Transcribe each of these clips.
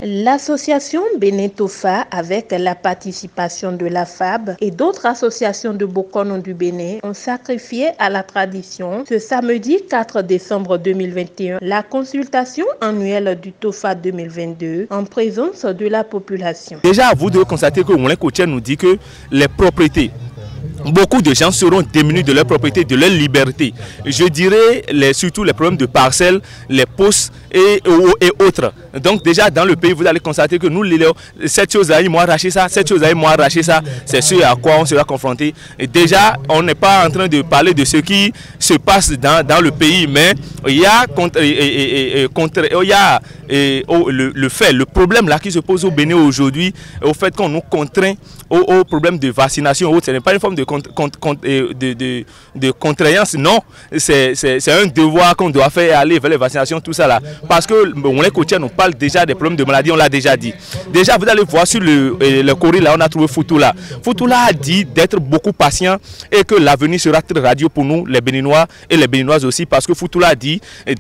L'association Bénin Tofa, avec la participation de la FAB et d'autres associations de Bokono du Bénin, ont sacrifié à la tradition ce samedi 4 décembre 2021 la consultation annuelle du Tofa 2022 en présence de la population. Déjà, vous devez constater que Moulin Koutier nous dit que les propriétés, beaucoup de gens seront démunis de leur propriété, de leur liberté. Je dirais surtout les problèmes de parcelles, les postes et autres. Donc déjà dans le pays, vous allez constater que nous, cette chose-là, ils m'ont arraché ça, cette chose-là, ils m'ont arraché ça. C'est ce à quoi on sera confronté. Et déjà, on n'est pas en train de parler de ce qui se passe dans le pays, mais il y a, le problème là qui se pose au Bénin aujourd'hui, au fait qu'on nous contraint au problème de vaccination. Ce n'est pas une forme de contraignance, non. C'est un devoir qu'on doit faire, aller vers les vaccinations, tout ça là. Parce que Moulin Koutier nous parle déjà des problèmes de maladie, on l'a déjà dit. Déjà, vous allez voir sur le courrier là, on a trouvé Foutoula. Foutoula a dit d'être beaucoup patient et que l'avenir sera très radieux pour nous, les Béninois et les Béninoises aussi, parce que Foutoula a dit, donc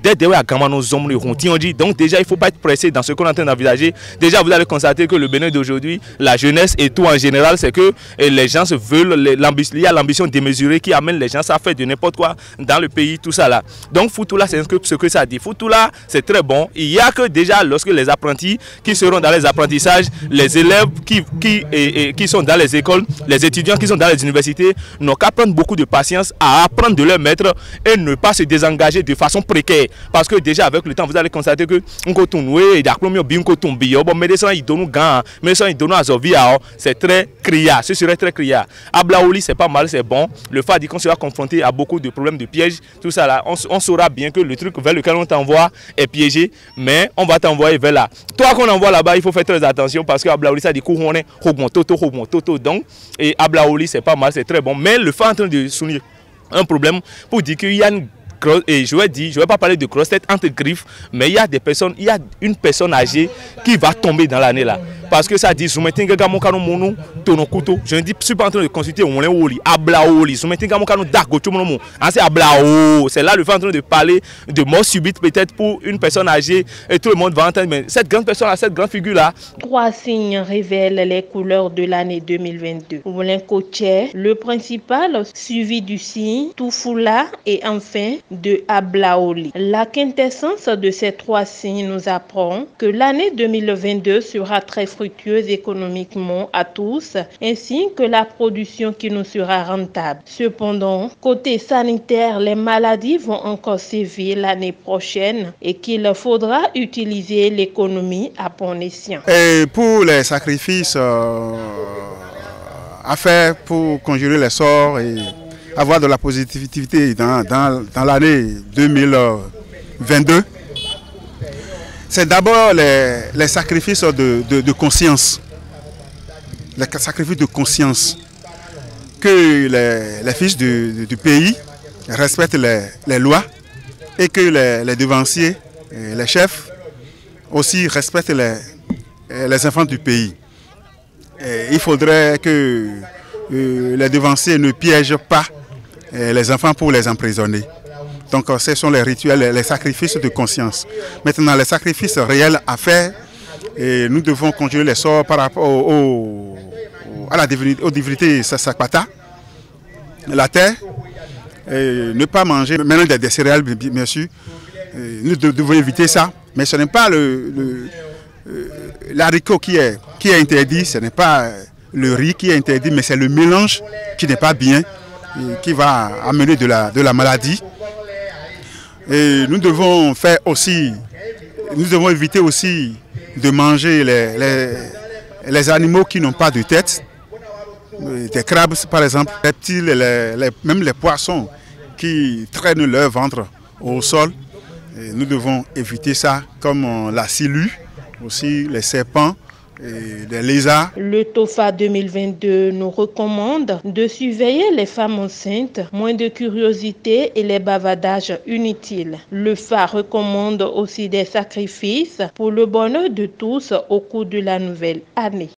déjà, il ne faut pas être pressé dans ce qu'on est en train d'envisager. Déjà, vous allez constater que le Bénin d'aujourd'hui, la jeunesse et tout en général, c'est que les gens veulent, il y a l'ambition démesurée qui amène les gens à faire de n'importe quoi dans le pays, tout ça là. Donc Foutoula, c'est ce que ça dit. Foutoula, c'est très bon. Il y a que déjà, lorsque les apprentis qui seront dans les apprentissages, les élèves qui sont dans les écoles, les étudiants qui sont dans les universités, n'ont qu'à prendre beaucoup de patience à apprendre de leur maître et ne pas se désengager de façon précaire. Parce que déjà, avec le temps, vous allez constater que c'est très criard, ce serait très criard. À Blaouli, c'est pas mal, c'est bon. Le fait dit qu'on sera confronté à beaucoup de problèmes de pièges, tout ça là, on saura bien que le truc vers lequel on t'envoie est piégé, mais on va t'envoyer vers là. Toi qu'on envoie là-bas, il faut faire très attention parce qu'à Blaouli, ça dit qu'on est toto. Donc, et à Blaouli, c'est pas mal, c'est très bon. Mais le fait en train de souligner un problème pour dire qu'il y a une et je vais pas parler de grosse tête entre griffes, mais il y a des personnes, il y a une personne âgée qui va tomber dans l'année là. Parce que ça dit, je ne suis pas en train de consulter c'est là le fait en train de parler de mort subite peut-être pour une personne âgée et tout le monde va entendre, mais cette grande personne là, cette grande figure là. 3 signes révèlent les couleurs de l'année 2022. Moulin Koutier, le principal, suivi du signe Toufoula et enfin de Ablaoli. La quintessence de ces 3 signes nous apprend que l'année 2022 sera très fructueuse économiquement à tous, ainsi que la production qui nous sera rentable. Cependant, côté sanitaire, les maladies vont encore sévir l'année prochaine et qu'il faudra utiliser l'économie à bon escient. Et pour les sacrifices à faire pour conjurer les sorts et avoir de la positivité dans l'année 2022, c'est d'abord les sacrifices de conscience. Les sacrifices de conscience. Que les fils du pays respectent les lois et que les devanciers, les chefs, aussi respectent les enfants du pays. Et il faudrait que les devanciers ne piègent pas les enfants pour les emprisonner. Donc ce sont les rituels, les sacrifices de conscience. Maintenant, les sacrifices réels à faire, et nous devons conjurer les sorts par rapport aux divinités Sassakpata, la terre, et ne pas manger maintenant des céréales, bien sûr. Nous devons éviter ça, mais ce n'est pas l'haricot qui est interdit, ce n'est pas le riz qui est interdit, mais c'est le mélange qui n'est pas bien, qui va amener de la maladie. Et nous devons éviter aussi de manger les animaux qui n'ont pas de tête, des crabes par exemple, les reptiles, même les poissons qui traînent leur ventre au sol. Et nous devons éviter ça, comme la silue, aussi les serpents, et des lézards. Le TOFA 2022 nous recommande de surveiller les femmes enceintes, moins de curiosité et les bavardages inutiles. Le FA recommande aussi des sacrifices pour le bonheur de tous au cours de la nouvelle année.